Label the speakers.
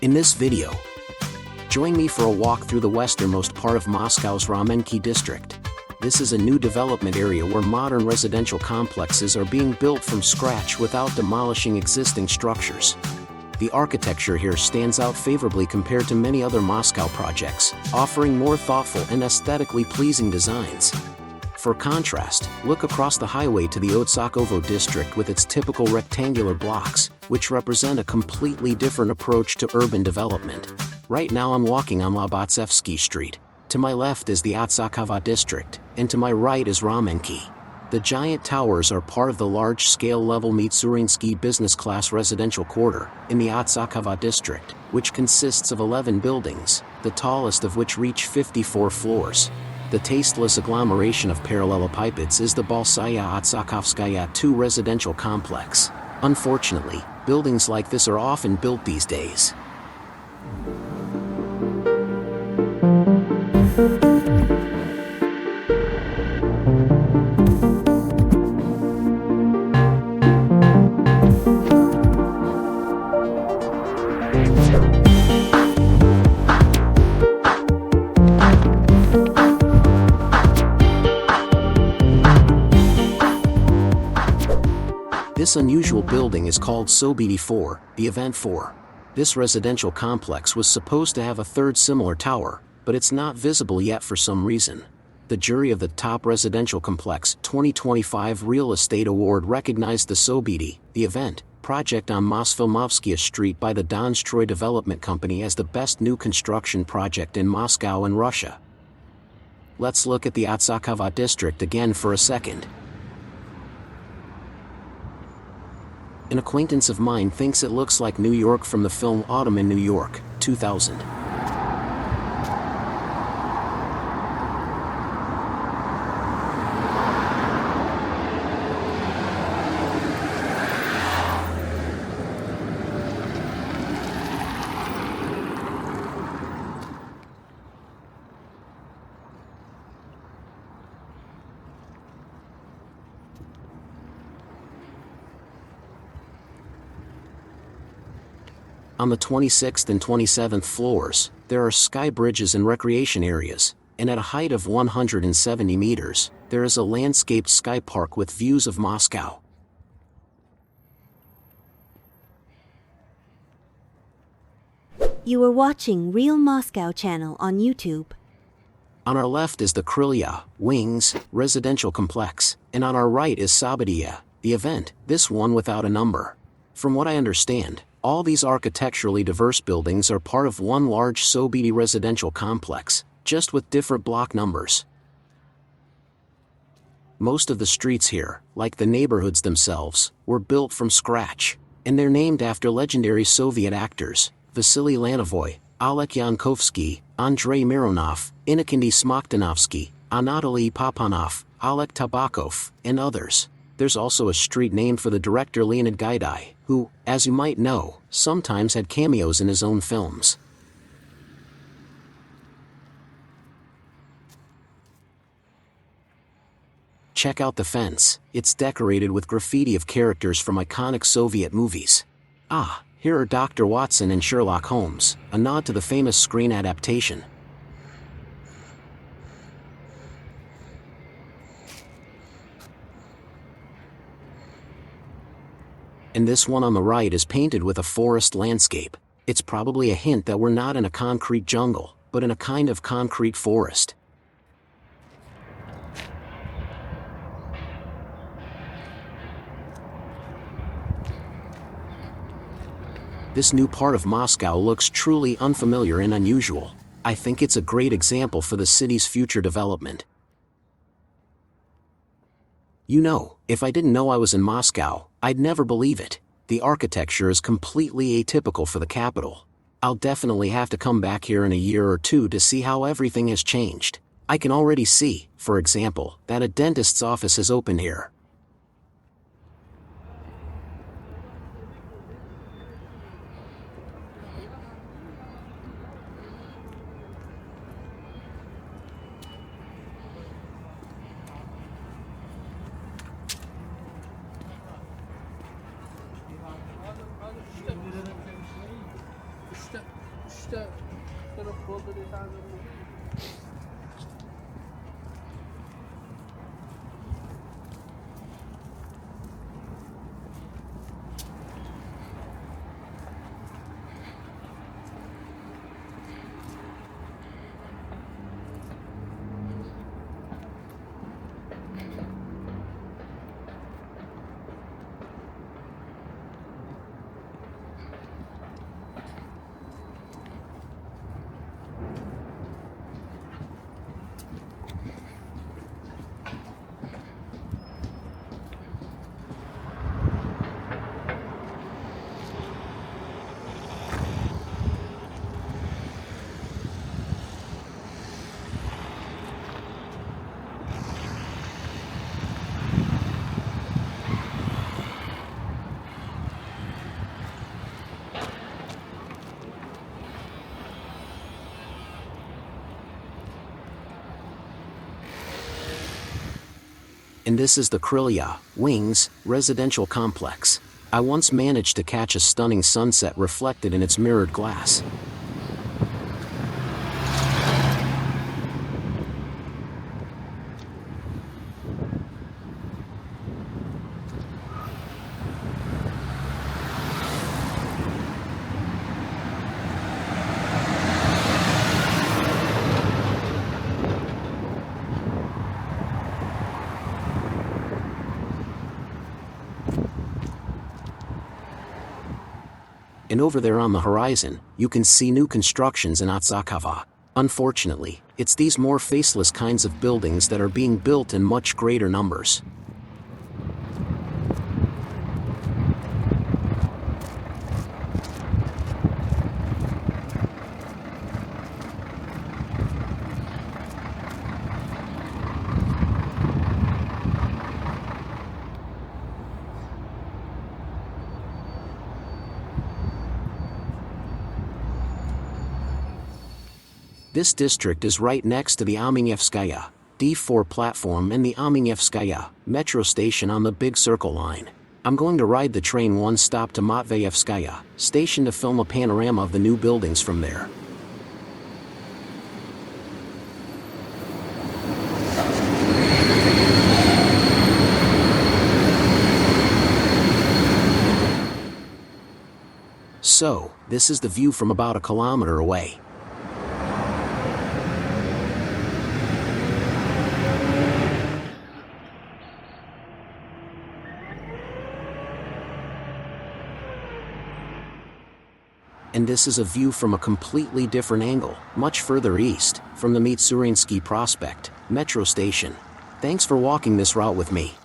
Speaker 1: In this video, join me for a walk through the westernmost part of Moscow's Ramenki district. This is a new development area where modern residential complexes are being built from scratch without demolishing existing structures. The architecture here stands out favorably compared to many other Moscow projects, offering more thoughtful and aesthetically pleasing designs. For contrast, look across the highway to the Otsakovo district with its typical rectangular blocks, which represent a completely different approach to urban development. Right now I'm walking on Lobatsevsky Street. To my left is the Otsakova district, and to my right is Ramenki. The giant towers are part of the large-scale level Mitsurinsky business-class residential quarter in the Otsakova district, which consists of 11 buildings, the tallest of which reach 54 floors. The tasteless agglomeration of parallelepipeds is the Balsaya Otsakovskaya II residential complex. Unfortunately, buildings like this are often built these days. This unusual building is called Sobity 4, the Event 4. This residential complex was supposed to have a third similar tower, but it's not visible yet for some reason. The jury of the Top Residential Complex 2025 Real Estate Award recognized the Sobity, the Event, project on Mosfilmovskaya Street by the Donstroy Development Company as the best new construction project in Moscow and Russia. Let's look at the Otsakova district again for a second. An acquaintance of mine thinks it looks like New York from the film Autumn in New York, 2000. On the 26th and 27th floors, there are sky bridges and recreation areas, and at a height of 170 meters, there is a landscaped sky park with views of Moscow.
Speaker 2: You are watching Real Moscow channel on YouTube.
Speaker 1: On our left is the Krylya, Wings, residential complex, and on our right is Sabadia, the Event, this one without a number. From what I understand, all these architecturally diverse buildings are part of one large Sobity residential complex, just with different block numbers. Most of the streets here, like the neighborhoods themselves, were built from scratch, and they're named after legendary Soviet actors, Vasily Lanovoy, Oleg Yankovsky, Andrei Mironov, Innokendy Smokhtanovsky, Anatoly Papanov, Oleg Tabakov, and others. There's also a street named for the director Leonid Gaidai, who, as you might know, sometimes had cameos in his own films. Check out the fence, it's decorated with graffiti of characters from iconic Soviet movies. Ah, here are Dr. Watson and Sherlock Holmes, a nod to the famous screen adaptation. And this one on the right is painted with a forest landscape. It's probably a hint that we're not in a concrete jungle, but in a kind of concrete forest. This new part of Moscow looks truly unfamiliar and unusual. I think it's a great example for the city's future development. You know, if I didn't know I was in Moscow, I'd never believe it. The architecture is completely atypical for the capital. I'll definitely have to come back here in a year or two to see how everything has changed. I can already see, for example, that a dentist's office has opened here.
Speaker 3: İşte
Speaker 1: And this is the Krylia Wings residential complex. I once managed to catch a stunning sunset reflected in its mirrored glass. And over there on the horizon, you can see new constructions in Otsakawa. Unfortunately, it's these more faceless kinds of buildings that are being built in much greater numbers. This district is right next to the Amievskaya D4 platform and the Amievskaya metro station on the Big Circle line. I'm going to ride the train one stop to Matveyevskaya station to film a panorama of the new buildings from there. So, this is the view from about a kilometer away. And this is a view from a completely different angle, much further east, from the Mitsurinsky Prospect metro station. Thanks for walking this route with me.